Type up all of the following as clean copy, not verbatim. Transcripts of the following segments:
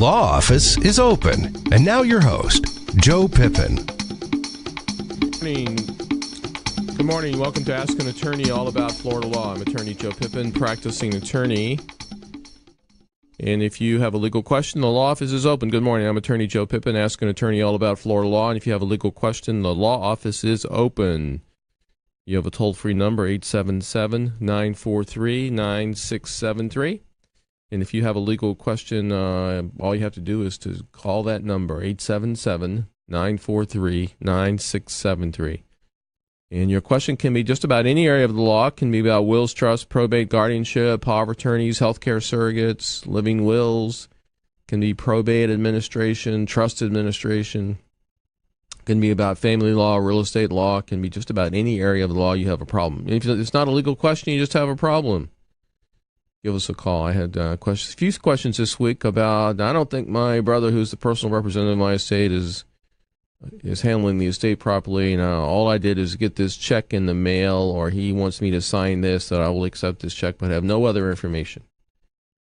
law office is open. And now your host, Joe Pippen. Good morning. Welcome to Ask an Attorney, all about Florida law. I'm attorney Joe Pippen, practicing attorney. And if you have a legal question, the law office is open. Good morning. I'm attorney Joe Pippen, Ask an Attorney, all about Florida law. And if you have a legal question, the law office is open. You have a toll-free number, 877-943-9673. And if you have a legal question, all you have to do is to call that number, 877-943-9673. And your question can be just about any area of the law. It can be about wills, trust, probate, guardianship, power of attorneys, healthcare surrogates, living wills. It can be probate administration, trust administration. It can be about family law, real estate law. It can be just about any area of the law you have a problem. If it's not a legal question, you just have a problem, give us a call. I had a few questions this week about, I don't think my brother, who's the personal representative of my estate, is handling the estate properly. All I did is get this check in the mail, or he wants me to sign this, that I will accept this check, but have no other information.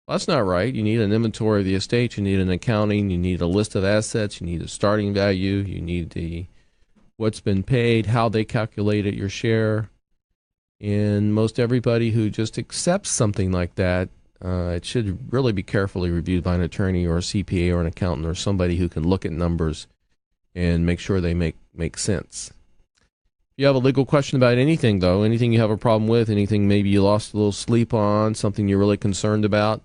Well, that's not right. You need an inventory of the estate. You need an accounting. You need a list of assets. You need a starting value. You need what's been paid, how they calculated your share. And most everybody who just accepts something like that, it should really be carefully reviewed by an attorney or a CPA or an accountant or somebody who can look at numbers and make sure they make sense. If you have a legal question about anything, though, anything you have a problem with, anything maybe you lost a little sleep on, something you're really concerned about,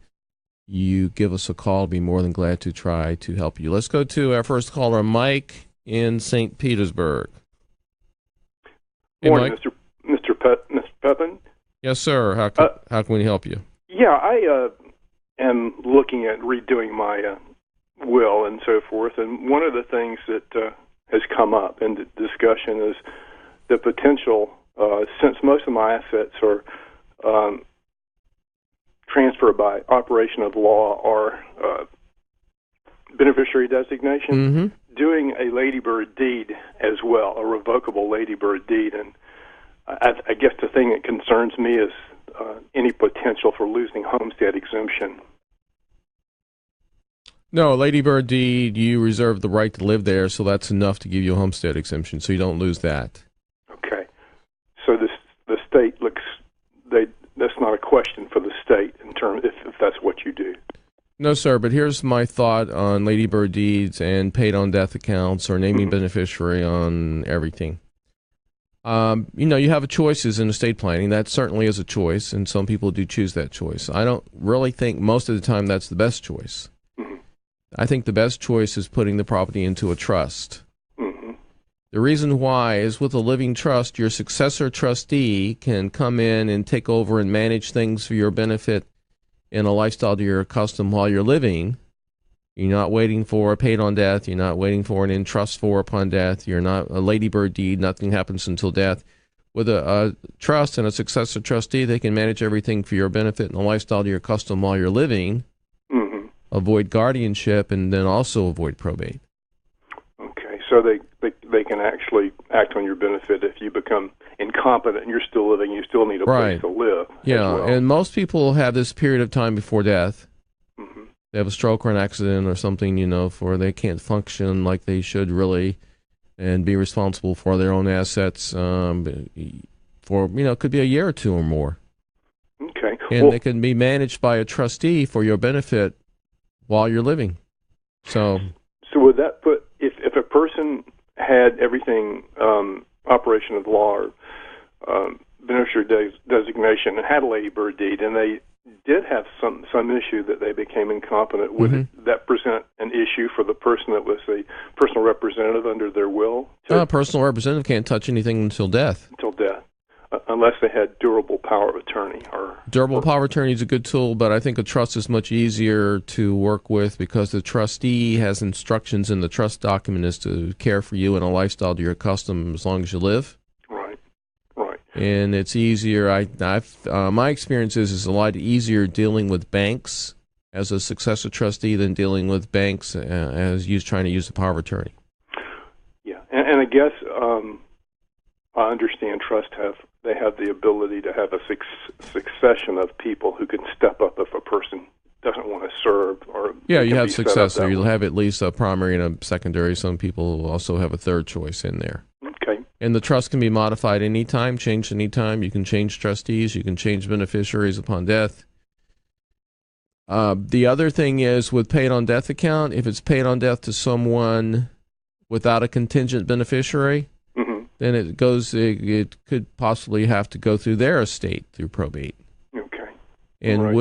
you give us a call. I'll be more than glad to try to help you. Let's go to our first caller, Mike in St. Petersburg. Hey, morning, Mike. Mr. Pippen. Yes, sir. How can we help you? Yeah, I am looking at redoing my will and so forth, and one of the things that has come up in the discussion is the potential, since most of my assets are transferred by operation of law or beneficiary designation, doing a ladybird deed as well, a revocable ladybird deed. And I guess the thing that concerns me is any potential for losing homestead exemption. No, ladybird deed, you reserve the right to live there, so that's enough to give you a homestead exemption, so you don't lose that. Okay. So the state looks, that's not a question for the state in terms if that's what you do. No, sir, but here's my thought on ladybird deeds and paid-on-death accounts or naming beneficiary on everything. You have choices in estate planning. That certainly is a choice, and some people do choose that choice. I don't really think most of the time that's the best choice. I think the best choice is putting the property into a trust. The reason why is with a living trust, your successor trustee can come in and take over and manage things for your benefit in a lifestyle to your custom while you're living. You're not waiting for a paid on death. You're not waiting for an in trust for upon death. You're not a ladybird deed. Nothing happens until death. With a trust and a successor trustee, they can manage everything for your benefit in a lifestyle to your custom while you're living. Avoid guardianship, and then also avoid probate. Okay, so they can actually act on your benefit if you become incompetent and you're still living. You still need a place to live. Yeah, as well. And most people have this period of time before death. They have a stroke or an accident or something, for they can't function like they should really, and be responsible for their own assets for it could be a year or two or more. Okay, and they can be managed by a trustee for your benefit while you're living. So would that put, if a person had everything, operation of law or beneficiary designation and had a ladybird deed, and they did have some issue that they became incompetent, would that present an issue for the person that was a personal representative under their will? A personal representative can't touch anything until death. Until death. Unless they had durable power of attorney. Durable power of attorney is a good tool, but I think a trust is much easier to work with because the trustee has instructions in the trust document is to care for you in a lifestyle to your custom as long as you live. Right. And it's easier. My experience is it's a lot easier dealing with banks as a successor trustee than dealing with banks as trying to use the power of attorney. Yeah, and I guess I understand trusts have the ability to have a succession of people who can step up if a person doesn't want to serve, or yeah, it you can have be set up successor. that You'll way. have at least a primary and a secondary. Some people also have a third choice in there. Okay. And the trust can be modified anytime, changed anytime. You can change trustees. You can change beneficiaries upon death. The other thing is with paid on death account, if it's paid on death to someone without a contingent beneficiary, then it could possibly have to go through their estate through probate. Okay. And Right.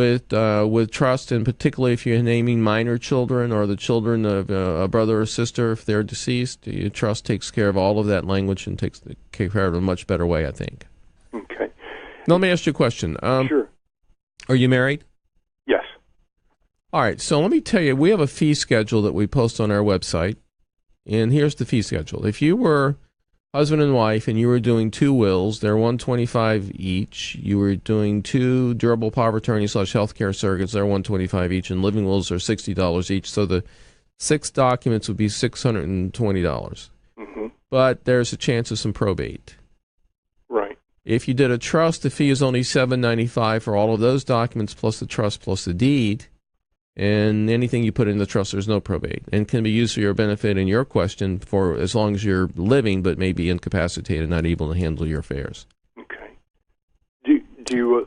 with trust, and particularly if you're naming minor children or the children of a brother or sister, if they're deceased, your trust takes care of all of that language and takes care of it in a much better way, I think. Okay. Now, let me ask you a question. Sure. Are you married? Yes. All right, so let me tell you, we have a fee schedule that we post on our website, and here's the fee schedule. If you were husband and wife and you were doing 2 wills, they're $125 each. You were doing 2 durable power of attorney / healthcare surrogates, they're $125 each, and living wills are $60 each. So the 6 documents would be $620. But there's a chance of some probate. Right. If you did a trust, the fee is only $795 for all of those documents plus the trust plus the deed. And anything you put in the trust, there's no probate, and can be used for your benefit in your question for as long as you're living, but may be incapacitated, not able to handle your affairs. Okay. Do you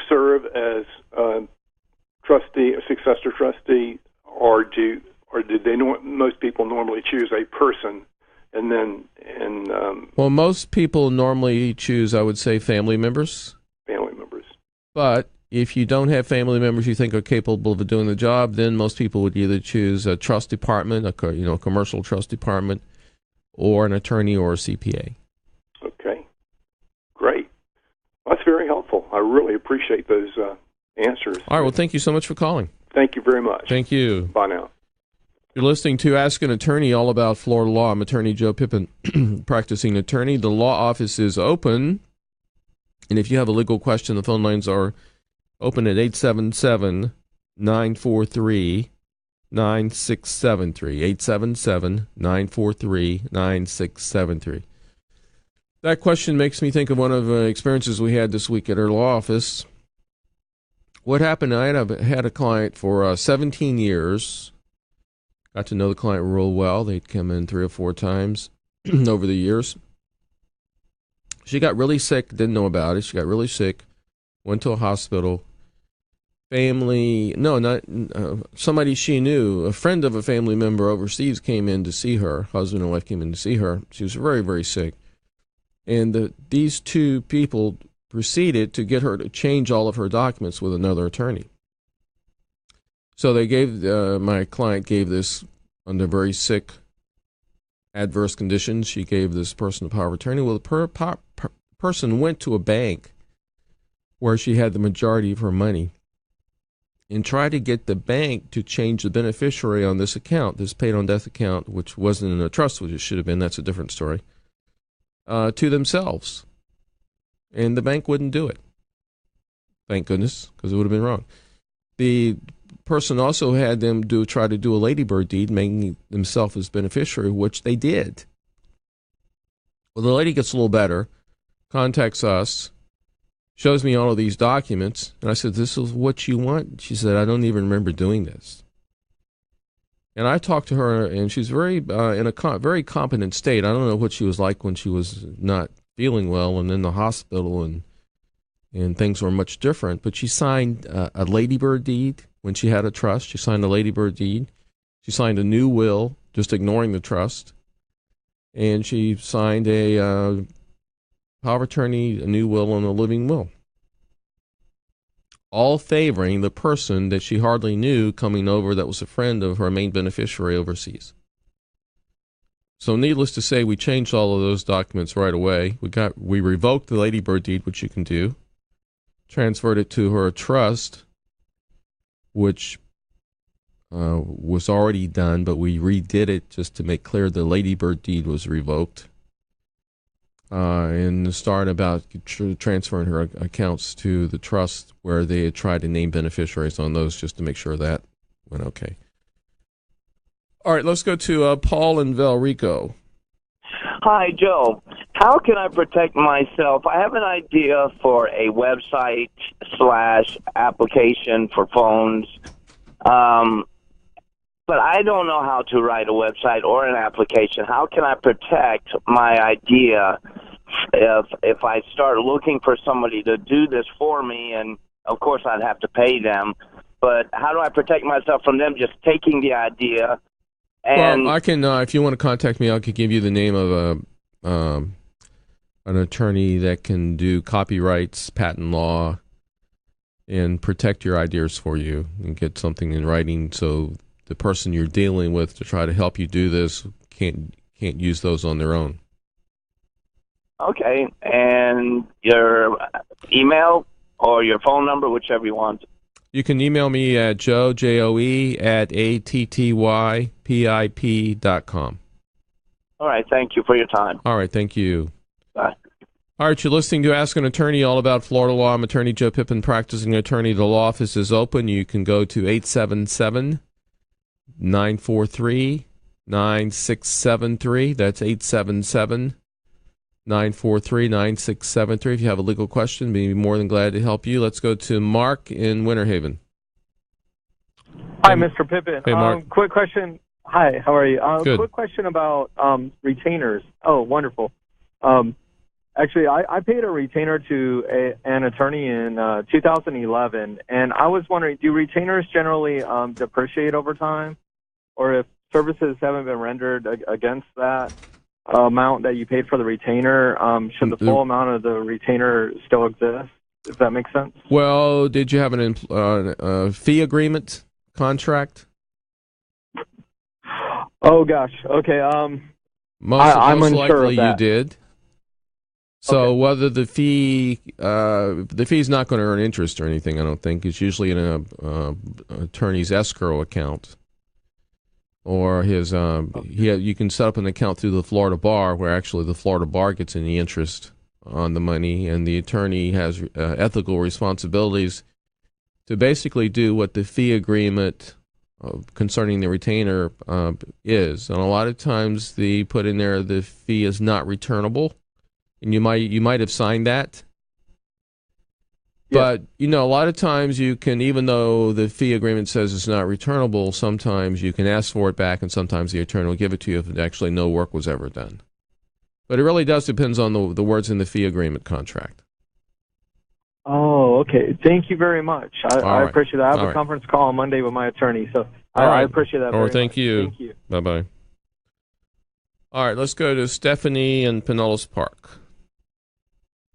serve as a trustee, a successor trustee, or do they most people normally choose a person and then Well, most people normally choose, I would say, family members. family members? But if you don't have family members you think are capable of doing the job, then most people would either choose a trust department, a commercial trust department, or an attorney or a CPA. Okay, great. Well, that's very helpful. I really appreciate those answers. All right, well, thank you so much for calling. Thank you very much. Thank you. Bye now. You're listening to Ask an Attorney, all about Florida law. I'm attorney Joe Pippen, practicing attorney. The law office is open, and if you have a legal question, the phone lines are open at 877-943-9673. 877-943-9673. That question makes me think of one of the experiences we had this week at our law office. What happened, I had a client for 17 years. Got to know the client real well. They'd come in 3 or 4 times over the years. She got really sick, didn't know about it. She got really sick, went to a hospital. Somebody she knew, a friend of a family member overseas came in to see her. Husband and wife came in to see her. She was very, very sick. And these 2 people proceeded to get her to change all of her documents with another attorney. So they gave, my client gave this, under very sick, adverse conditions, she gave this person a power of attorney. Well, the person went to a bank where she had the majority of her money and tried to get the bank to change the beneficiary on this account, this paid on death account, which wasn't in a trust, which it should have been, that's a different story, to themselves. And the bank wouldn't do it. Thank goodness, because it would have been wrong. The person also had them try to do a ladybird deed, making themselves as beneficiary, which they did. Well, the lady gets a little better, contacts us, shows me all of these documents, and I said, "This is what you want?" She said, "I don't even remember doing this." And I talked to her, and she's very in a very competent state. I don't know what she was like when she was not feeling well and in the hospital, and things were much different. But she signed a ladybird deed when she had a trust. She signed a ladybird deed. She signed a new will, just ignoring the trust. And she signed a power of attorney, a new will, and a living will, all favoring the person that she hardly knew coming over that was a friend of her main beneficiary overseas. So needless to say, we changed all of those documents right away. We revoked the ladybird deed, which you can do, transferred it to her trust, which was already done, but we redid it just to make clear the ladybird deed was revoked. And started about transferring her accounts to the trust, where they had tried to name beneficiaries on those just to make sure that went okay. All right, let's go to Paul in Valrico. Hi, Joe. how can I protect myself? I have an idea for a website / application for phones, but I don't know how to write a website or an application. How can I protect my idea if I start looking for somebody to do this for me? And of course, I'd have to pay them. But how do I protect myself from them just taking the idea? And Well, I can. If you want to contact me, I could give you the name of an attorney that can do copyrights, patent law, and protect your ideas for you and get something in writing so the person you're dealing with to try to help you do this can't use those on their own. okay, and your email or your phone number, whichever you want. You can email me at Joe, at attypip.com. All right, thank you for your time. All right, thank you. Bye. All right, you're listening to Ask an Attorney, all about Florida law. I'm attorney Joe Pippen, practicing attorney. The law office is open. You can go to 877-943-9673. That's 877-943-9673. If you have a legal question, we'd be more than glad to help you. Let's go to Mark in Winter Haven. Hi, Mr. Pippen. Hey, Mark. Quick question. Hi, how are you? Good. Quick question about retainers. Oh, wonderful. Actually, I paid a retainer to an attorney in 2011, and I was wondering, do retainers generally depreciate over time? Or if services haven't been rendered against that amount that you paid for the retainer, should the full amount of the retainer still exist, if that makes sense? Well, did you have a fee agreement contract? Oh, gosh. Okay. Most I'm unsure likely of that. you did. So whether the fee is not going to earn interest or anything, I don't think. It's usually in an attorney's escrow account, or his. You can set up an account through the Florida bar, where actually the Florida bar gets any interest on the money, and the attorney has ethical responsibilities to basically do what the fee agreement concerning the retainer is. And a lot of times they put in there the fee is not returnable. And you might have signed that. But, a lot of times you can, even though the fee agreement says it's not returnable, sometimes you can ask for it back, and sometimes the attorney will give it to you if actually no work was ever done. But it really does depend on the words in the fee agreement contract. Oh, okay. Thank you very much. I appreciate that. I have a conference call on Monday with my attorney, so I appreciate that very much. Thank you. Thank you. Bye-bye. All right, let's go to Stephanie in Pinellas Park.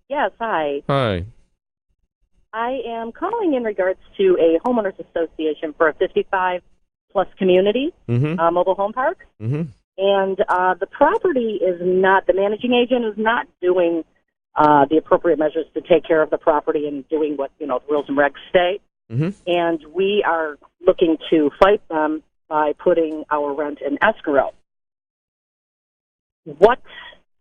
Yes, hi. Hi. I am calling in regards to a homeowners association for a 55-plus community, mobile home park. Mm-hmm. And the property is not, the managing agent is not doing the appropriate measures to take care of the property and doing what, the rules and regs state. Mm-hmm. And we are looking to fight them by putting our rent in escrow. What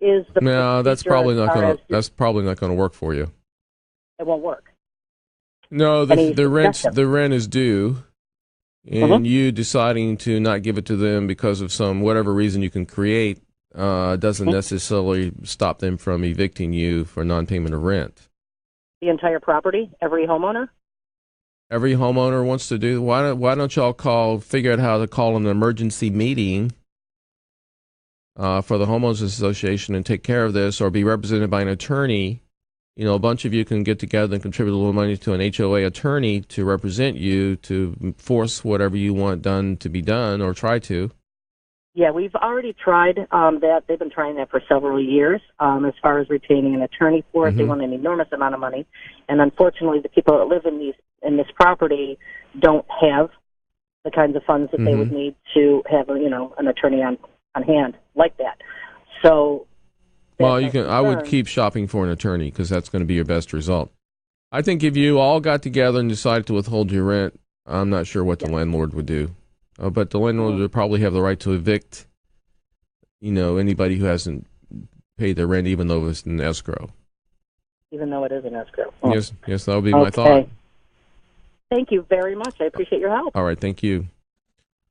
is the No, that's probably not going to work for you. It won't work. No, the rent is due, and you deciding to not give it to them because of some whatever reason you can create doesn't necessarily stop them from evicting you for non-payment of rent. The entire property, every homeowner. Every homeowner wants to do. Why don't y'all figure out how to call an emergency meeting for the homeowners association and take care of this, or be represented by an attorney? A bunch of you can get together and contribute a little money to an HOA attorney to represent you to force whatever you want done to be done, or try to. Yeah, we've already tried that. They've been trying that for several years. As far as retaining an attorney for it, they want an enormous amount of money, and unfortunately, the people that live in this property don't have the kinds of funds that they would need to have an attorney on hand like that. So, well, I would keep shopping for an attorney, because that's going to be your best result. I think if you all got together and decided to withhold your rent, I'm not sure what the landlord would do. But the landlord would probably have the right to evict, anybody who hasn't paid their rent, even though it's in escrow. Even though it is in escrow. Oh. Yes, that would be my thought. Thank you very much. I appreciate your help. All right, thank you.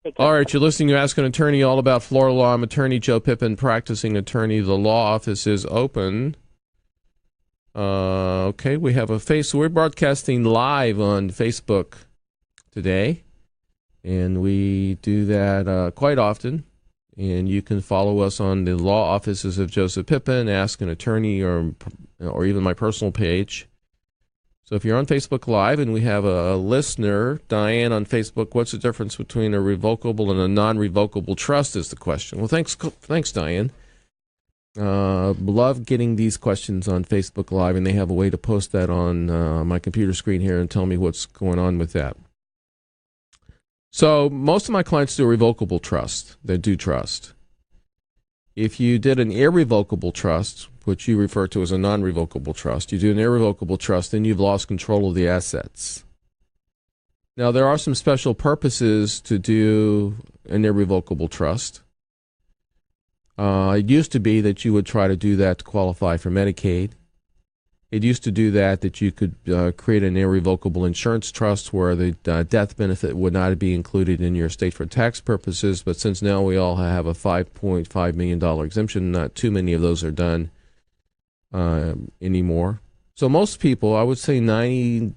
Take care. All right, you're listening to Ask an Attorney, all about Florida law. I'm attorney Joe Pippen, practicing attorney. The law office is open. Okay, we have we're broadcasting live on Facebook today, and we do that quite often. And you can follow us on the law offices of Joseph Pippen, Ask an Attorney, or even my personal page. So if you're on Facebook Live and we have a listener, Diane on Facebook, what's the difference between a revocable and a non-revocable trust is the question. Well, thanks, Diane. Love getting these questions on Facebook Live, and they have a way to post that on my computer screen here and tell me what's going on with that. So most of my clients do a revocable trust. They do trust. If you did an irrevocable trust, which you refer to as a non-revocable trust, you do an irrevocable trust, then you've lost control of the assets. Now, there are some special purposes to do an irrevocable trust. It used to be that you would try to do that to qualify for Medicaid. It used to do that you could create an irrevocable insurance trust where the death benefit would not be included in your estate for tax purposes. But since now we all have a $5.5 million exemption, not too many of those are done anymore. So most people, I would say 95%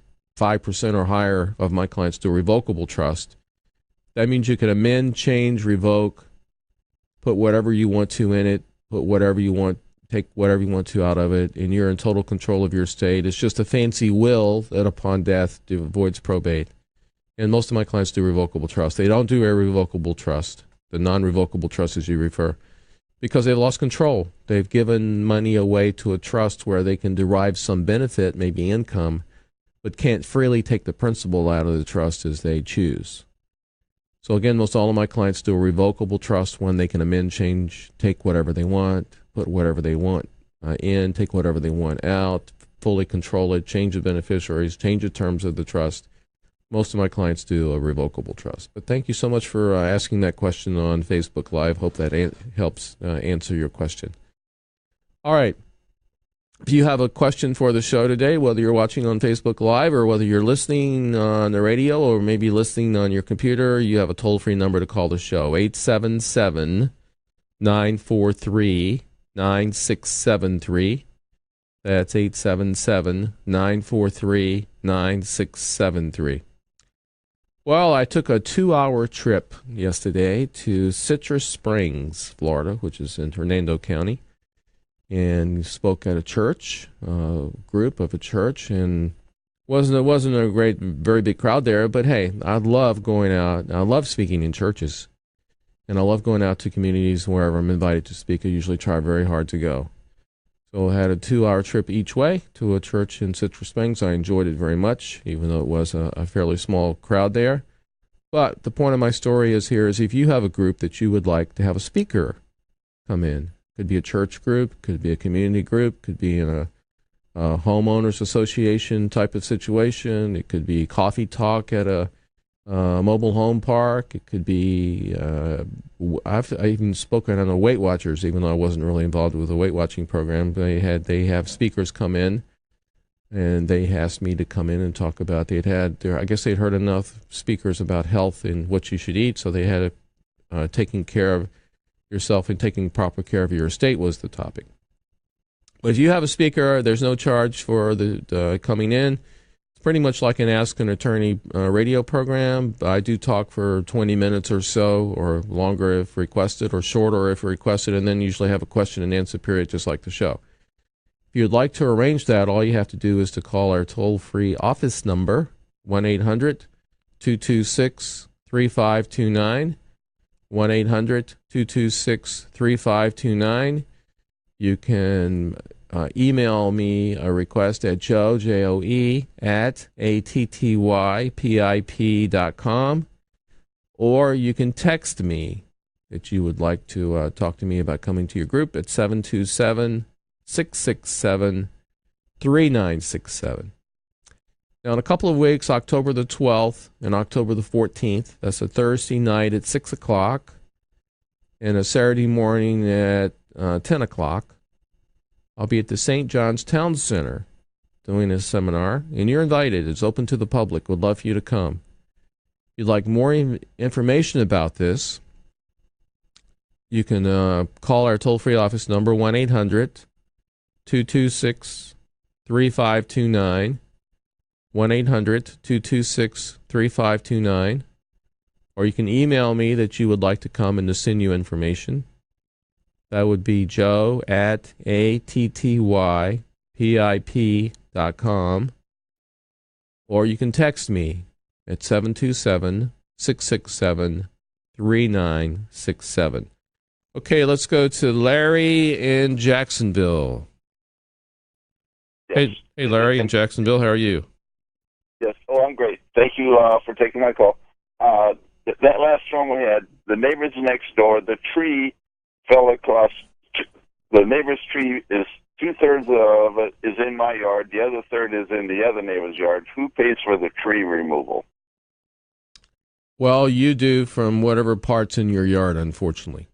or higher of my clients do a revocable trust. That means you can amend, change, revoke, put whatever you want to in it, put whatever you want, take whatever you want to out of it, and you're in total control of your estate. It's just a fancy will that upon death avoids probate. And most of my clients do revocable trust. They don't do irrevocable trust, the non-revocable trust as you refer, because they've lost control. They've given money away to a trust where they can derive some benefit, maybe income, but can't freely take the principal out of the trust as they choose. So again, most all of my clients do a revocable trust when they can amend, change, take whatever they want, put whatever they want in, take whatever they want out, fully control it, change the beneficiaries, change the terms of the trust. Most of my clients do a revocable trust. But thank you so much for asking that question on Facebook Live. Hope that helps answer your question. All right. If you have a question for the show today, whether you're watching on Facebook Live or whether you're listening on the radio or maybe listening on your computer, you have a toll-free number to call the show, 877-943-9673. That's 877-943-9673. Well, I took a 2-hour trip yesterday to Citrus Springs, Florida, which is in Hernando County, and spoke at a church, group of a church, and wasn't a very big crowd there, but hey, I love going out. I love speaking in churches, and I love going out to communities wherever I'm invited to speak. I usually try very hard to go. So I had a 2-hour trip each way to a church in Citrus Springs. I enjoyed it very much, even though it was a fairly small crowd there. But the point of my story is if you have a group that you would like to have a speaker come in, could be a church group, could be a community group, could be in a homeowners association type of situation. It could be coffee talk at a mobile home park. It could be, I even spoken on the Weight Watchers, even though I wasn't really involved with the Weight Watching program. They have speakers come in, and they asked me to come in and talk about, I guess they'd heard enough speakers about health and what you should eat, so they had taking care of yourself and taking proper care of your estate was the topic. But if you have a speaker, there's no charge for the coming in. It's pretty much like an Ask an Attorney radio program. I do talk for 20 minutes or so, or longer if requested, or shorter if requested, and then usually have a question and answer period just like the show. If you'd like to arrange that, all you have to do is to call our toll-free office number, 1-800-226-3529. 1-800-226-3529. You can email me a request at Joe, at attypip.com, or you can text me that you would like to talk to me about coming to your group at 727-667-3967. Now, in a couple of weeks, October the 12th and October the 14th, that's a Thursday night at 6 o'clock and a Saturday morning at 10 o'clock, I'll be at the St. John's Town Center doing a seminar, and you're invited. It's open to the public. Would love for you to come. you'd like more information about this, you can call our toll-free office number, 1-800-226-3529, 1-800-226-3529, or you can email me that you would like to come and to send you information. That would be joe@attypip.com, or you can text me at 727-667-3967. Okay, let's go to Larry in Jacksonville. Yes. Hey, Larry in Jacksonville, how are you? Yes. Oh, I'm great. Thank you for taking my call. That last storm we had, the neighbors next door, the tree fell across. The neighbor's tree is 2/3 of it is in my yard. The other third is in the other neighbor's yard. Who pays for the tree removal? Well, you do from whatever part's in your yard, unfortunately.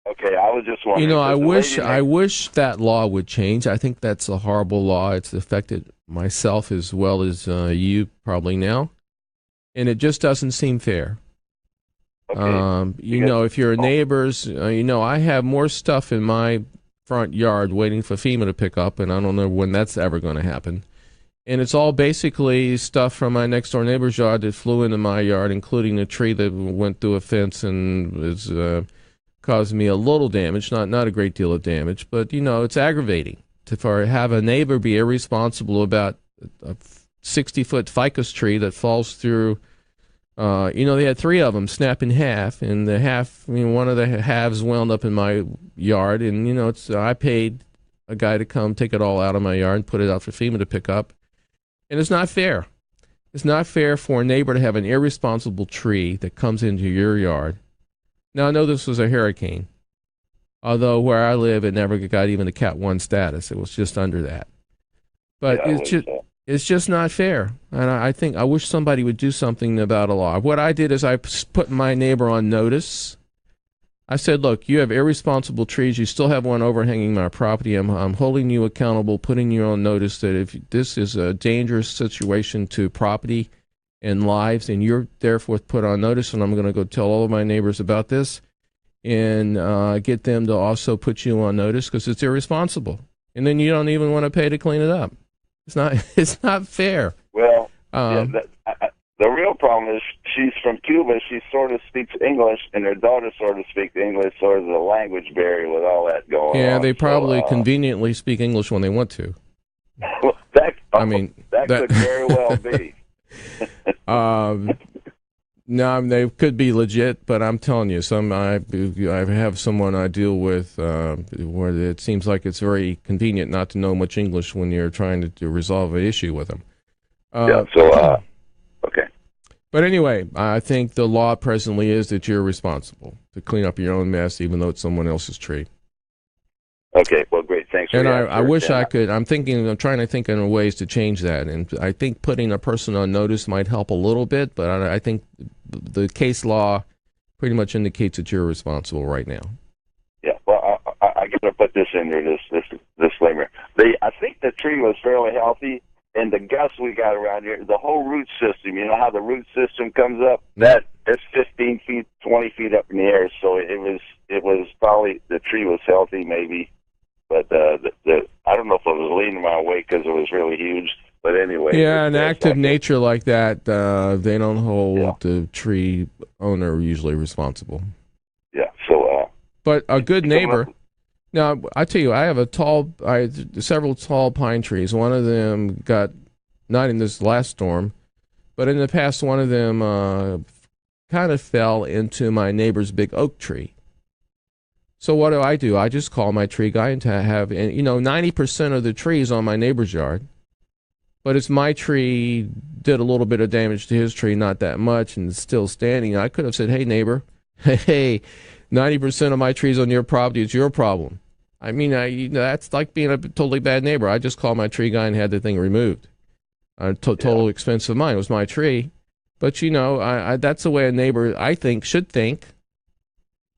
Okay, I was just wondering. I wish that law would change. I think that's a horrible law. It's affected myself as well as you probably now, and it just doesn't seem fair. Okay. If you're neighbors, I have more stuff in my front yard waiting for FEMA to pick up, and I don't know when that's ever going to happen. And it's all basically stuff from my next door neighbor's yard that flew into my yard, including a tree that went through a fence and was caused me a little damage, not a great deal of damage, but it's aggravating to have a neighbor be irresponsible about a 60-foot ficus tree that falls through. They had 3 of them snap in half, and one of the halves wound up in my yard, and I paid a guy to come take it all out of my yard and put it out for FEMA to pick up, and it's not fair. It's not fair for a neighbor to have an irresponsible tree that comes into your yard. Now, I know this was a hurricane, although where I live, it never got even a Cat 1 status. It was just under that. But it's just not fair. And I wish somebody would do something about a law. What I did is I put my neighbor on notice. I said, look, you have irresponsible trees. You still have one overhanging my property. I'm holding you accountable, putting you on notice that if this is a dangerous situation to property and lives, and you're therefore put on notice, and I'm going to go tell all of my neighbors about this and get them to also put you on notice because it's irresponsible. And then you don't even want to pay to clean it up. It's not fair. Well, the real problem is she's from Cuba. She sort of speaks English, and her daughter sort of speaks English, so there's a language barrier with all that going on. Yeah, they probably conveniently speak English when they want to. Well, that could very well be. No, they could be legit, but I'm telling you, I have someone I deal with where it seems like it's very convenient not to know much English when you're trying to resolve an issue with them. Okay. But anyway, I think the law presently is that you're responsible to clean up your own mess, even though it's someone else's tree. Okay, well, great. Thanks for and that. I wish I could. I'm trying to think of ways to change that. And I think putting a person on notice might help a little bit, but I think the case law pretty much indicates that you're responsible right now. Yeah, well, I got to put this in there, this disclaimer. I think the tree was fairly healthy, and the gusts we got around here, the whole root system, you know how the root system comes up? It's 15 feet, 20 feet up in the air, so it was probably, the tree was healthy maybe. But I don't know if it was leaning my way because it was really huge. But anyway. Yeah, an active nature like that, they don't hold the tree owner usually responsible. Yeah, so. But a good neighbor. Now, I tell you, I have several tall pine trees. One of them got, not in this last storm, but in the past, one of them kind of fell into my neighbor's big oak tree. So what do? I just call my tree guy and 90% of the trees on my neighbor's yard, but it's my tree did a little bit of damage to his tree, not that much, and it's still standing. I could have said, hey, neighbor, hey, 90% of my trees on your property, it's your problem. I mean, that's like being a totally bad neighbor. I just called my tree guy and had the thing removed. Total expense of mine. It was my tree. But, that's the way a neighbor, I think, should think.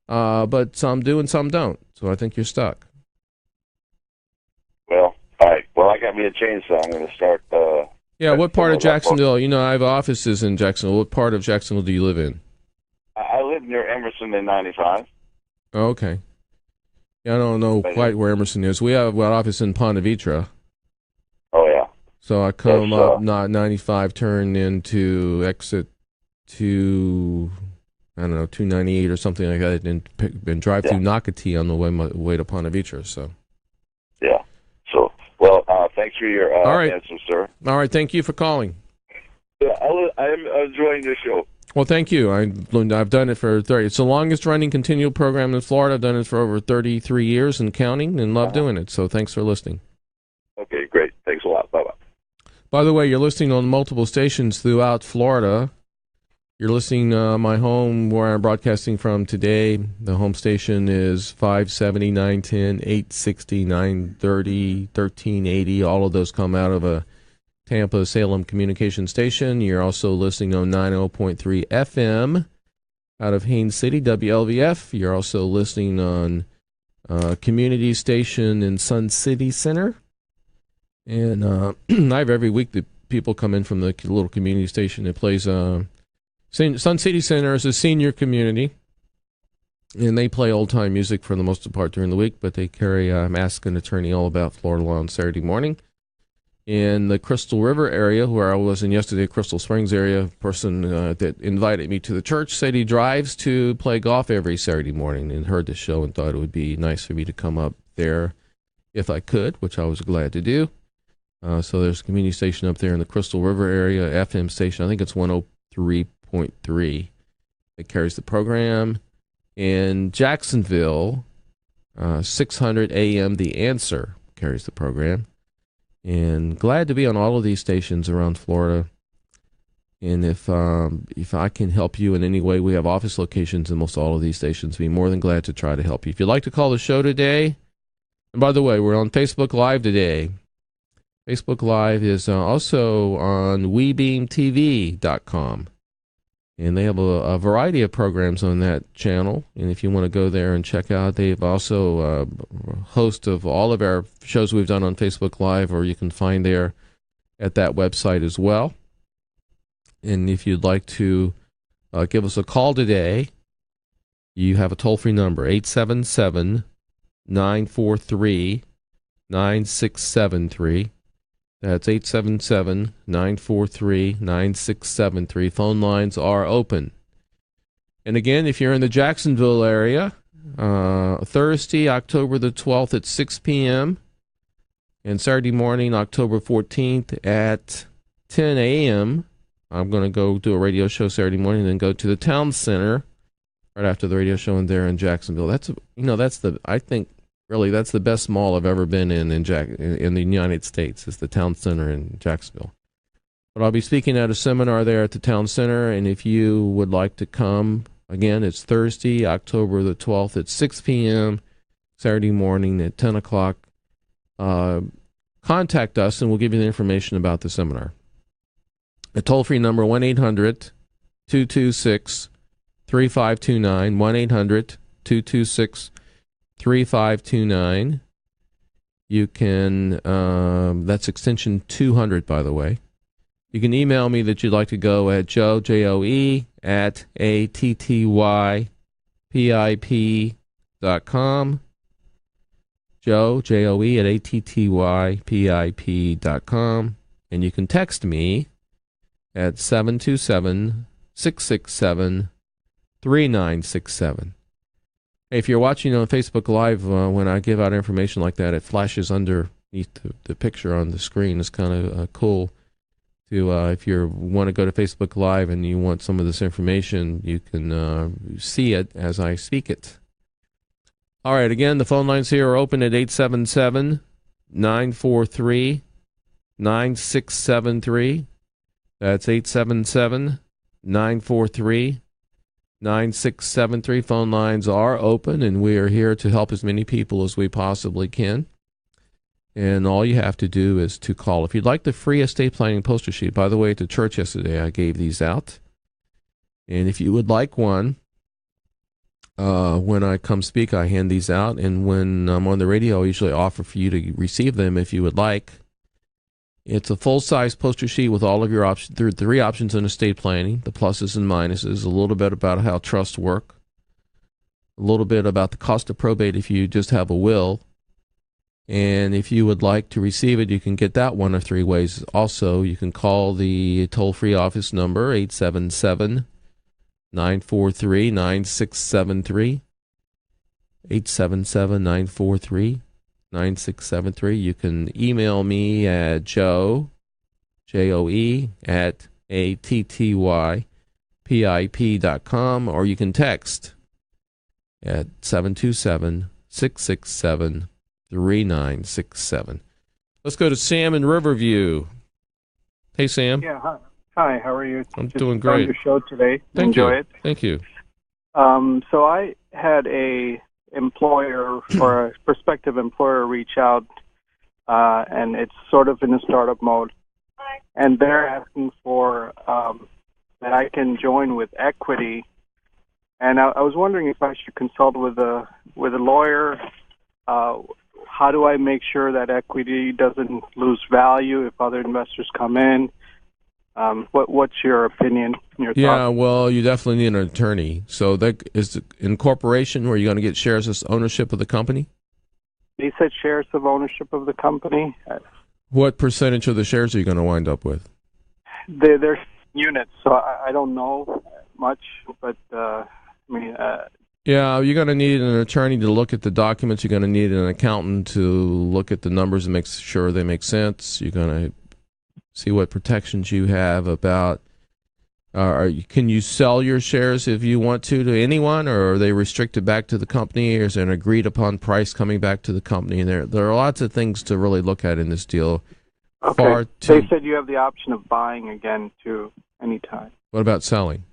But some do and some don't. So I think you're stuck. Well, all right. Well, I got me a chainsaw. I'm going to start Yeah, what part of Jacksonville? I have offices in Jacksonville. What part of Jacksonville do you live in? I live near Emerson in 95. Oh, okay. Yeah, I don't know quite where Emerson is. We have an office in Ponte Vedra. Oh, yeah. So I come up, not 95, turn into exit to, I don't know, 298 or something like that, and drive through Nocatee on the way to Ponte Vedra. So. Yeah. So, well, thanks for your answer, sir. All right, thank you for calling. Yeah, I'm enjoying the show. Well, thank you. I've done it for 30. It's the longest running continual program in Florida. I've done it for over 33 years and counting, and love doing it. So thanks for listening. Okay, great. Thanks a lot. Bye-bye. By the way, you're listening on multiple stations throughout Florida. You're listening my home where I'm broadcasting from today. The home station is 570, 910, 860, 930, 1380. All of those come out of a Tampa Salem communication station. You're also listening on 90.3 FM out of Haines City, WLVF. You're also listening on community station in Sun City Center. And I have every week that people come in from the little community station. It plays Sun City Center is a senior community, and they play old-time music for the most part during the week, but they carry Ask an Attorney All About Florida Law on Saturday morning. In the Crystal River area, where I was in yesterday, Crystal Springs area, a person that invited me to the church said he drives to play golf every Saturday morning and heard the show and thought it would be nice for me to come up there if I could, which I was glad to do. So there's a community station up there in the Crystal River area, FM station. I think it's 103.3 that carries the program. In Jacksonville, 600 AM, The Answer carries the program. And glad to be on all of these stations around Florida. And if I can help you in any way, we have office locations in most all of these stations. Be more than glad to try to help you. If you'd like to call the show today, and by the way, we're on Facebook Live today. Facebook Live is also on WeBeamTV.com. And they have a variety of programs on that channel. And if you want to go there and check out, they've also a host of all of our shows we've done on Facebook Live, or you can find there at that website as well. And if you'd like to give us a call today, you have a toll-free number, 877-943-9673. That's 877-943-9673. Phone lines are open. And again, if you're in the Jacksonville area, Thursday, October the 12th at 6 p.m., and Saturday morning, October 14th at 10 a.m., I'm going to go do a radio show Saturday morning and then go to the town center right after the radio show in there in Jacksonville. That's the best mall I've ever been in the United States, is the town center in Jacksonville. But I'll be speaking at a seminar there at the town center, and if you would like to come, again, it's Thursday, October the 12th at 6 p.m., Saturday morning at 10 o'clock. Contact us, and we'll give you the information about the seminar. A toll-free number, 1-800-226-3529, 1-800-226-3529. You can, that's extension 200, by the way. You can email me that you'd like to go at Joe, J-O-E, at attypip.com. Joe, J-O-E, at attypip.com. And you can text me at 727-667-3967. If you're watching on Facebook Live, when I give out information like that, it flashes underneath the picture on the screen. It's kind of cool to, if you want to go to Facebook Live and you want some of this information, you can see it as I speak it. All right, again, the phone lines here are open at 877-943-9673. That's 877-943-9673. Phone lines are open, and we are here to help as many people as we possibly can. And all you have to do is to call. If you'd like the free estate planning poster sheet, by the way, at the church yesterday I gave these out. And if you would like one, when I come speak, I hand these out. And when I'm on the radio, I usually offer for you to receive them if you would like. It's a full-size poster sheet with all of your options. There are 3 options in estate planning, the pluses and minuses, a little bit about how trusts work, a little bit about the cost of probate if you just have a will. And if you would like to receive it, you can get that one of 3 ways. Also, you can call the toll-free office number, 877-943-9673, 877-943-9673. You can email me at Joe, Joe, at attypip.com, or you can text at 727-667-3967. Let's go to Sam in Riverview. Hey, Sam. Yeah, hi. How are you? I'm doing great. On your show today. Thank Enjoy you. it. Thank you. So I had a employer or a prospective employer reach out, and it's sort of in a startup mode, and they're asking for that I can join with equity. And I was wondering if I should consult with a lawyer. How do I make sure that equity doesn't lose value if other investors come in? What's your opinion? Your thoughts? Well, you definitely need an attorney. So that is the incorporation where you're going to get shares as ownership of the company? They said shares of ownership of the company. What percentage of the shares are you going to wind up with? They're units, so I don't know much, but yeah, you're going to need an attorney to look at the documents. You're going to need an accountant to look at the numbers and make sure they make sense. You're going to see what protections you have about. Can you sell your shares if you want to anyone, or are they restricted back to the company, or is there an agreed upon price coming back to the company? And there are lots of things to really look at in this deal. Okay. They said you have the option of buying again too anytime. What about selling?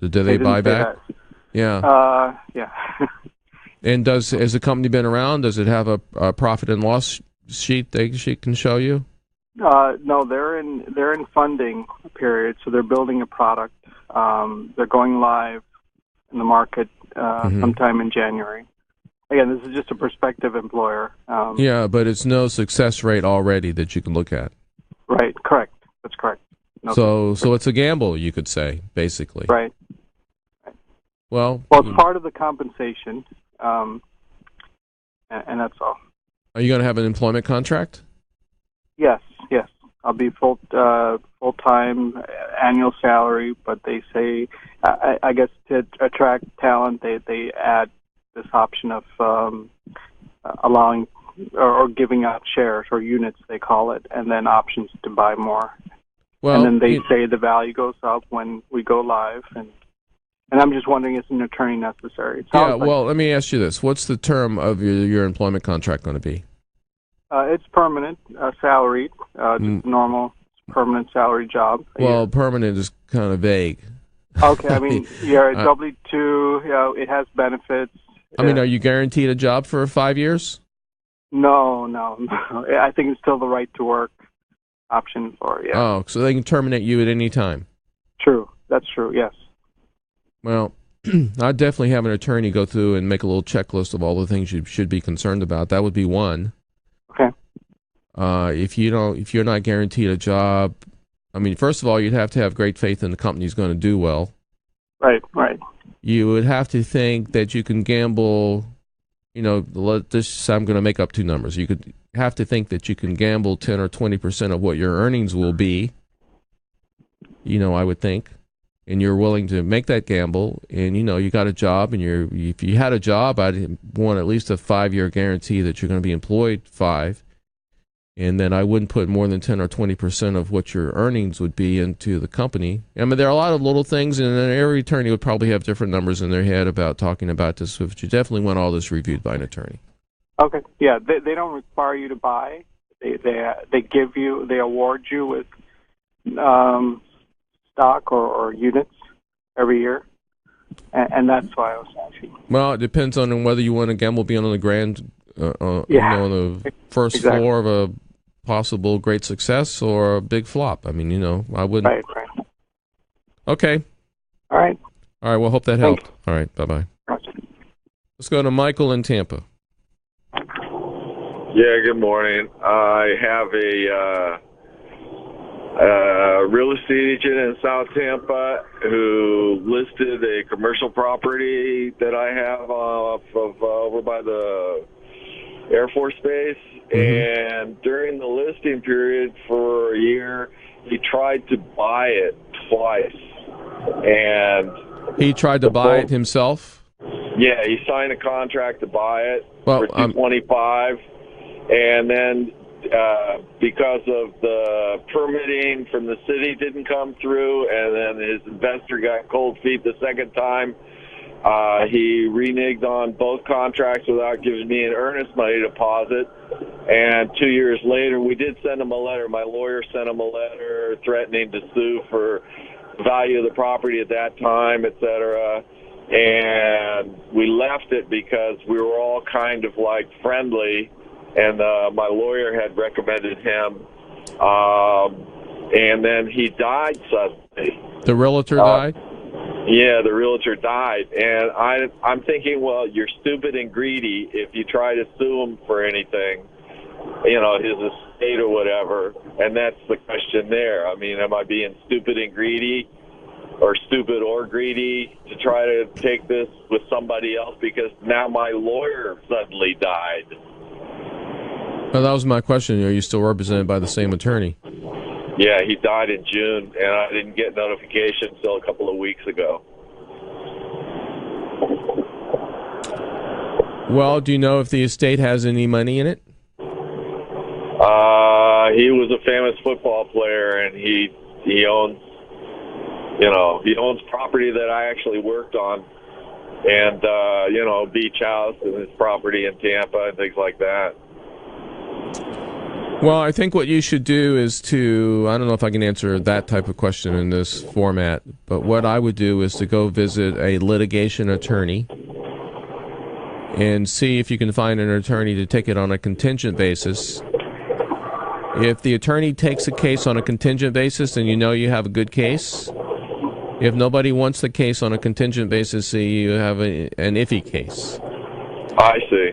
Do they buy back? That. Yeah. Yeah. And has the company been around? Does it have a profit and loss sheet she can show you? No, they're in funding period, so they're building a product. They're going live in the market sometime in January. Again, this is just a prospective employer. Yeah, but it's no success rate already that you can look at. Right. Correct. That's correct. No so it's a gamble, you could say, basically. Right. Well, it's part of the compensation, and that's all. Are you going to have an employment contract? Yes. I'll be full-time annual salary, but they say, I guess to attract talent, they add this option of allowing or giving out shares or units, they call it, and then options to buy more. Well, and then they say the value goes up when we go live, and I'm just wondering, is an attorney necessary? Well, let me ask you this. What's the term of your employment contract going to be? It's permanent, salaried, just normal permanent salary job. Well, permanent is kind of vague. Okay, I mean, you're W-2, it has benefits. I mean, are you guaranteed a job for 5 years? No. I think it's still the right to work option for, yeah. Oh, so they can terminate you at any time? True, that's true, yes. Well, I'd definitely have an attorney go through and make a little checklist of all the things you should be concerned about. That would be one. Okay. If you're not guaranteed a job, I mean, first of all, you'd have to have great faith in the company's going to do well. Right. You would have to think that you can gamble. I'm going to make up 2 numbers. You could have to think that you can gamble 10 or 20% of what your earnings will be. I would think. And you're willing to make that gamble, and you got a job, and if you had a job, I'd want at least a 5-year guarantee that you're going to be employed 5, and then I wouldn't put more than 10 or 20% of what your earnings would be into the company. I mean, there are a lot of little things, and then every attorney would probably have different numbers in their head about talking about this, but you definitely want all this reviewed by an attorney. Okay, yeah, they don't require you to buy. They award you with stock or units every year, and that's why I was asking. Well, it depends on whether you want to gamble being on the on the first floor of a possible great success or a big flop. I mean, I wouldn't. Right. Okay. All right. Well, hope that helped. All right. Bye-bye. Gotcha. Let's go to Michael in Tampa. Yeah, good morning. I have a real estate agent in South Tampa who listed a commercial property that I have off of over by the Air Force Base. And during the listing period for a year, he tried to buy it twice. And he tried to buy it himself? Yeah, he signed a contract to buy it for $225, and then because of the permitting from the city didn't come through, and then his investor got cold feet the second time, he reneged on both contracts without giving me an earnest money deposit. And 2 years later, we did send him a letter. My lawyer sent him a letter threatening to sue for the value of the property at that time, et cetera. And we left it because we were all kind of like friendly, and my lawyer had recommended him. And then he died suddenly. The realtor died? Yeah, the realtor died. And I'm thinking, well, you're stupid and greedy if you try to sue him for anything, you know, his estate or whatever. And that's the question there. I mean, am I being stupid and greedy, or stupid or greedy to try to take this with somebody else because now my lawyer suddenly died? Well, that was my question. Are you still represented by the same attorney? Yeah, he died in June, and I didn't get notification until a couple of weeks ago. Well, do you know if the estate has any money in it? He was a famous football player, and he owns, you know, he owns property that I actually worked on, and you know, beach house and his property in Tampa and things like that. Well, I think what you should do is to, I don't know if I can answer that type of question in this format, but what I would do is to go visit a litigation attorney and see if you can find an attorney to take it on a contingent basis. If the attorney takes a case on a contingent basis, then you know you have a good case. If nobody wants the case on a contingent basis, you have an iffy case. I see.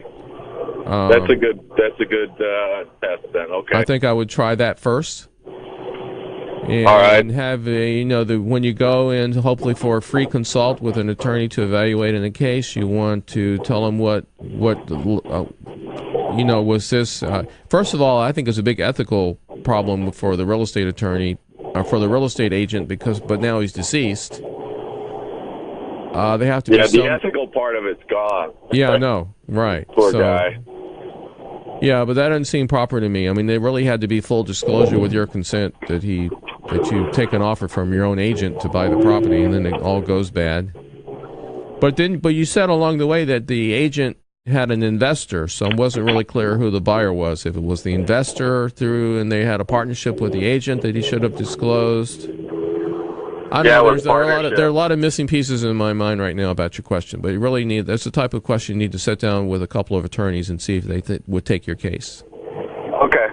That's a good test then. Okay. I think I would try that first. And all right. Have when you go in, hopefully for a free consult with an attorney to evaluate in a case, you want to tell them what was this. First of all, I think it's a big ethical problem for the real estate attorney, for the real estate agent, but now he's deceased. They have to. Yeah, the ethical part of it's gone. Yeah, I know. Right. Poor guy. Yeah, but that doesn't seem proper to me. I mean, there really had to be full disclosure with your consent that you take an offer from your own agent to buy the property, and then it all goes bad. But you said along the way that the agent had an investor, so it wasn't really clear who the buyer was. If it was the investor and they had a partnership with the agent that he should have disclosed. I don't know. There are a lot of missing pieces in my mind right now about your question, but you really that's the type of question you need to sit down with a couple of attorneys and see if they would take your case. Okay.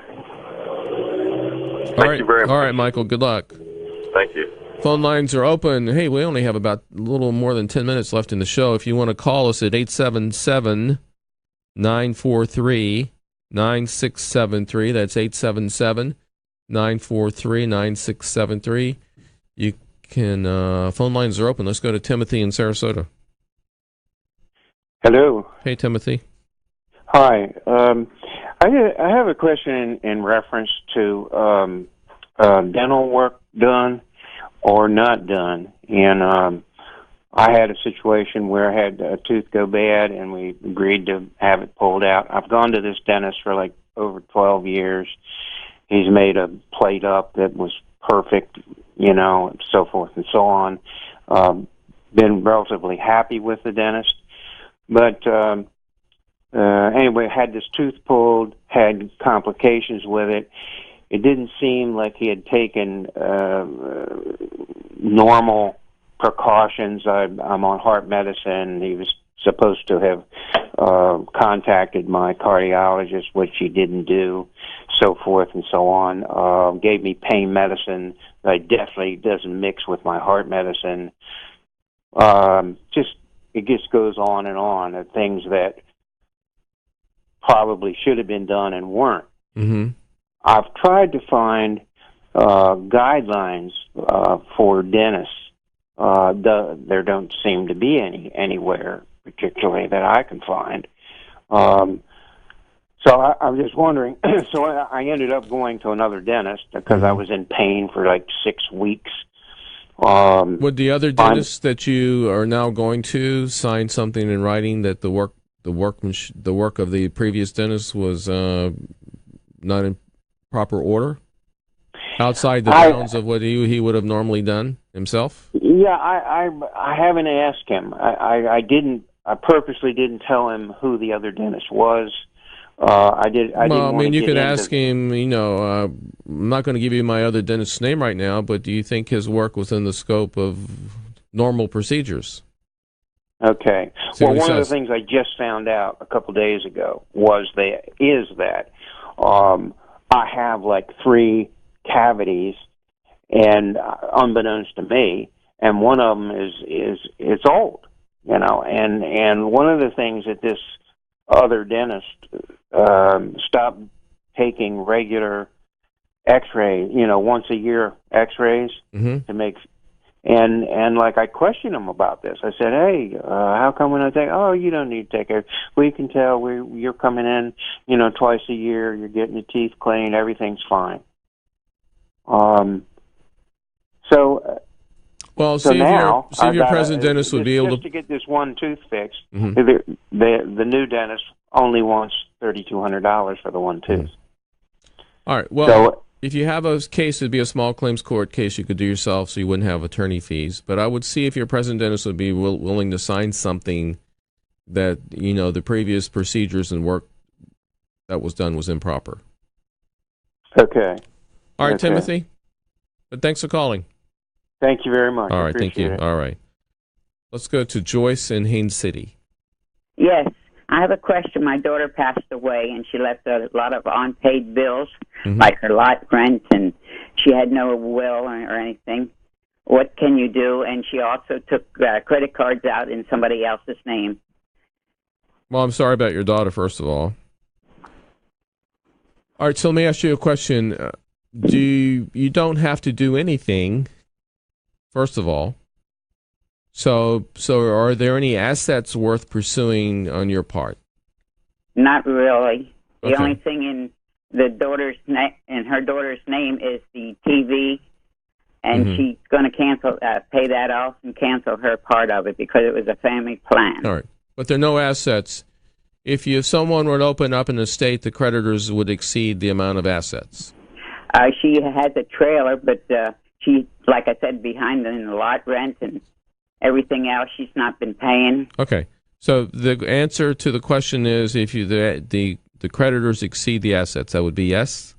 Thank you very much. All right, Michael, good luck. Thank you. Phone lines are open. Hey, we only have about a little more than 10 minutes left in the show. If you want to call us at 877-943-9673, that's 877-943-9673. You can phone lines are open. Let's go to Timothy in Sarasota. Hello. Hey, Timothy. Hi. I have a question in reference to dental work done or not done. And I had a situation where I had a tooth go bad, and we agreed to have it pulled out. I've gone to this dentist for like over 12 years. He's made a plate up that was perfect, so forth and so on. Been relatively happy with the dentist. But anyway, had this tooth pulled, had complications with it. It didn't seem like he had taken normal precautions. I'm on heart medicine. He was supposed to have contacted my cardiologist, which he didn't do, so forth and so on. Gave me pain medicine that definitely doesn't mix with my heart medicine. It just goes on and on of things that probably should have been done and weren't. Mm-hmm. I've tried to find guidelines for dentists. There don't seem to be any anywhere particularly that I can find. So I was just wondering. So I ended up going to another dentist because I was in pain for like 6 weeks. Would the other dentist that you are now going to sign something in writing that the work of the previous dentist was not in proper order, outside the bounds of what he would have normally done himself? Yeah, I haven't asked him. I didn't. I purposely didn't tell him who the other dentist was. I mean, you could ask him. I'm not going to give you my other dentist's name right now, but do you think his work was in the scope of normal procedures? Okay. Well, one of the things I just found out a couple days ago was that I have like 3 cavities, and unbeknownst to me, and one of them is it's old, and one of the things that this other dentist stopped taking regular X-ray, once a year X-rays to make, and like I questioned him about this. I said, hey, how come when I take? Oh, you don't need to take it. We can tell you're coming in, twice a year. You're getting your teeth cleaned. Everything's fine. Well, so see now, if your present dentist would be able to get this one tooth fixed. The new dentist only wants $3,200 for the one tooth. All right. Well, if you have a case, it'd be a small claims court case you could do yourself, so you wouldn't have attorney fees. But I would see if your present dentist would be willing to sign something that the previous procedures and work that was done was improper. Okay. All right, Timothy. But thanks for calling. Thank you very much. All right, thank you. All right. Let's go to Joyce in Haines City. Yes, I have a question. My daughter passed away, and she left a lot of unpaid bills, like her lot rent, and she had no will or anything. What can you do? And she also took credit cards out in somebody else's name. Well, I'm sorry about your daughter, first of all. All right, so let me ask you a question. You don't have to do anything, first of all. So are there any assets worth pursuing on your part? Not really. The Okay. only thing in her daughter's name is the TV, and she's going to pay that off and cancel her part of it because it was a family plan. All right, but there are no assets. If someone were to open up an estate, the creditors would exceed the amount of assets. She has a trailer, but she, like I said, behind in the lot rent and everything else she's not been paying. Okay. So the answer to the question is if the creditors exceed the assets, that would be yes?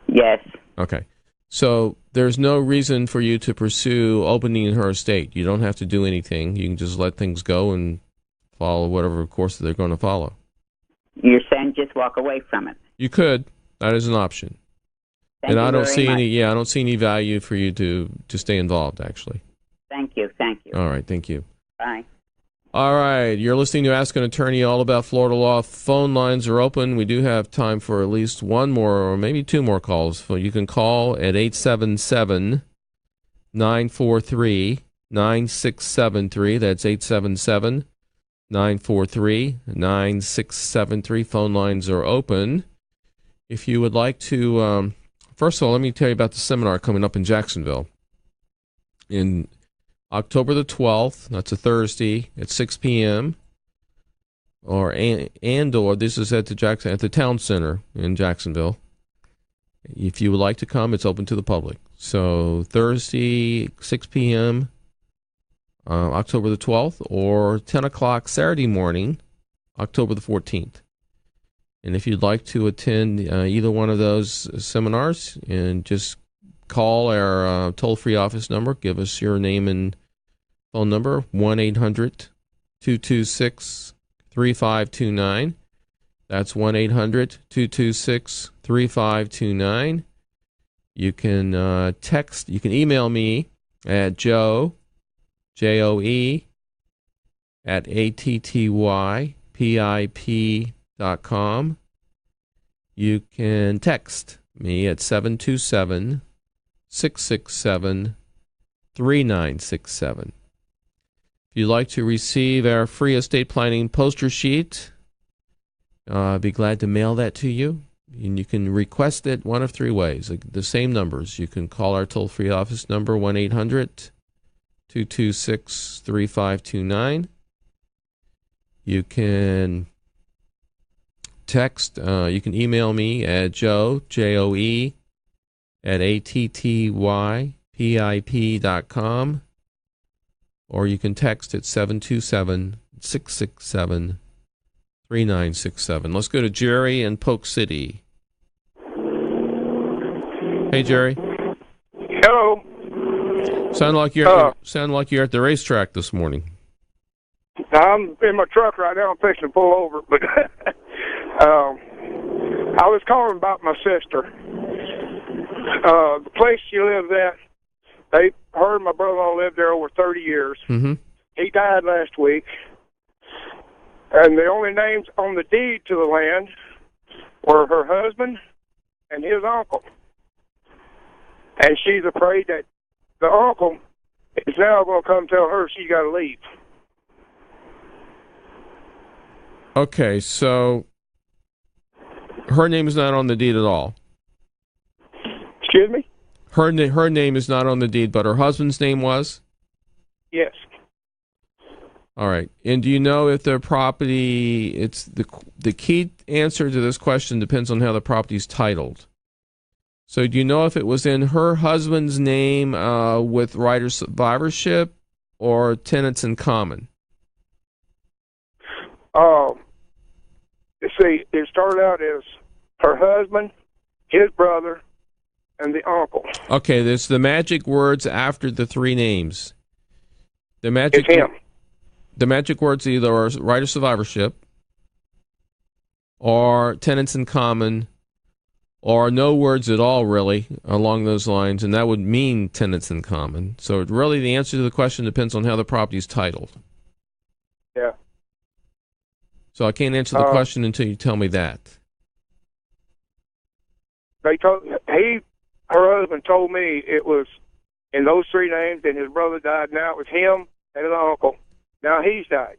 Yes. Okay. So there's no reason for you to pursue opening her estate. You don't have to do anything. You can just let things go and follow whatever course they're going to follow. You're saying just walk away from it? You could. That is an option. Thank you I don't very see much. I don't see any value for you to stay involved, actually. Thank you. All right, thank you. Bye. All right, you're listening to Ask an Attorney, all about Florida law. Phone lines are open. We do have time for at least one more or maybe 2 more calls. So you can call at 877-943-9673. That's 877-943-9673. Phone lines are open. If you would like to, first of all, let me tell you about the seminar coming up in Jacksonville in October the 12th. That's a Thursday at 6 p.m. Or this is at the Town Center in Jacksonville. If you would like to come, it's open to the public. So Thursday, 6 p.m., October the 12th, or 10 o'clock Saturday morning, October the 14th. And if you'd like to attend either one of those seminars, and just call our toll-free office number, give us your name and phone number, 1-800-226-3529. That's 1-800-226-3529. You can you can email me at Joe, Joe, at attypip.com. You can text me at 727-382-5500. 1-800-226-3967. If you'd like to receive our free estate planning poster sheet, I'd be glad to mail that to you. And you can request it one of three ways. The same numbers. You can call our toll-free office number, 1-800-226-3529. You can text, you can email me at Joe, Joe, at attypip.com, or you can text at 727-667-3967. Let's go to Jerry in Polk City. Hey, Jerry. Hello. Sound like you're at the racetrack this morning. I'm in my truck right now. I'm fixing to pull over, but I was calling about my sister. The place she lives at, her and my brother-in-law lived there over 30 years. Mm-hmm. He died last week, and the only names on the deed to the land were her husband and his uncle. And she's afraid that the uncle is now going to come tell her she's got to leave. Okay, so her name is not on the deed at all. Excuse me? Her name is not on the deed, but her husband's name was? Yes. All right. And do you know if the property, it's the key answer to this question depends on how the property is titled. So do you know if it was in her husband's name with right of survivorship or tenants in common? See, it started out as her husband, his brother, and the uncle. Okay, there's the magic words after the three names. It's him. The magic words either are right of survivorship or tenants in common or no words at all, really, along those lines, and that would mean tenants in common. So really the answer to the question depends on how the property is titled. Yeah. So I can't answer the question until you tell me that. Her husband told me it was in those three names, and his brother died. Now it was him and his uncle. Now he's died.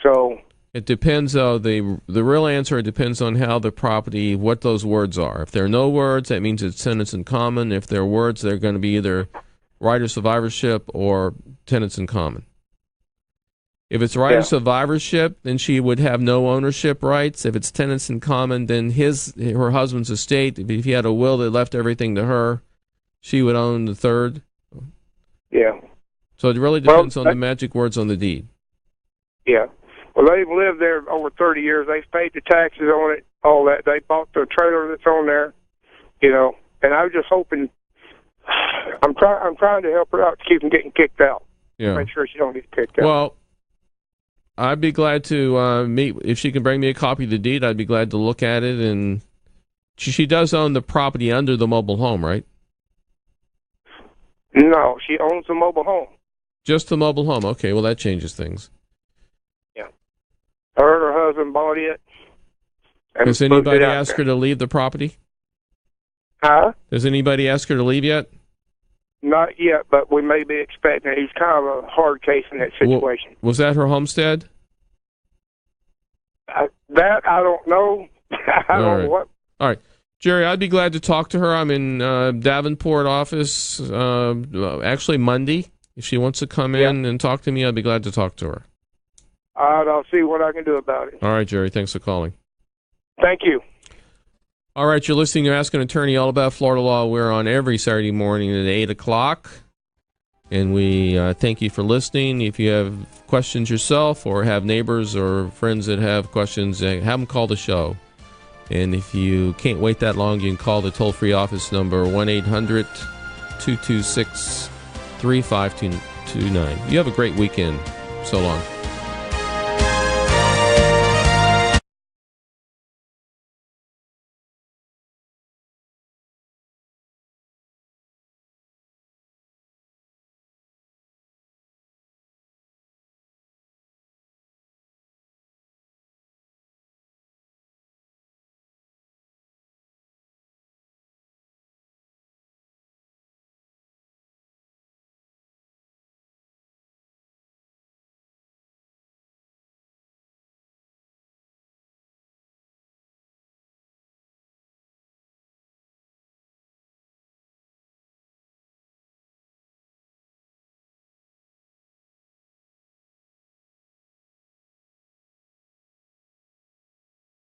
So it depends. The real answer depends on how the property, what those words are. If there are no words, that means it's tenants in common. If there are words, they're going to be either right of survivorship or tenants in common. If it's right of survivorship, then she would have no ownership rights. If it's tenants in common, then her husband's estate, if he had a will that left everything to her, she would own the third. Yeah. So it really depends on the magic words on the deed. Yeah. Well, they've lived there over 30 years. They've paid the taxes on it, all that. They bought the trailer that's on there, and I was just hoping, I'm trying to help her out to keep from getting kicked out. Yeah. Make sure she don't get kicked out. Well, I'd be glad to meet. If she can bring me a copy of the deed, I'd be glad to look at it. And she does own the property under the mobile home, right? No, she owns the mobile home. Just the mobile home. Okay, well, that changes things. Yeah. Her and her husband bought it. Does anybody ask her to leave the property? Huh? Does anybody ask her to leave yet? Not yet, but we may be expecting it. He's kind of a hard case in that situation. Was that her homestead? That I don't know. I don't know what. All right. Jerry, I'd be glad to talk to her. I'm in Davenport office actually Monday. If she wants to come in and talk to me, I'd be glad to talk to her. All right, I'll see what I can do about it. All right, Jerry. Thanks for calling. Thank you. All right, you're listening to Ask an Attorney all about Florida law. We're on every Saturday morning at 8 o'clock. And we thank you for listening. If you have questions yourself or have neighbors or friends that have questions, have them call the show. And if you can't wait that long, you can call the toll-free office number, 1-800-226-3529. You have a great weekend. So long.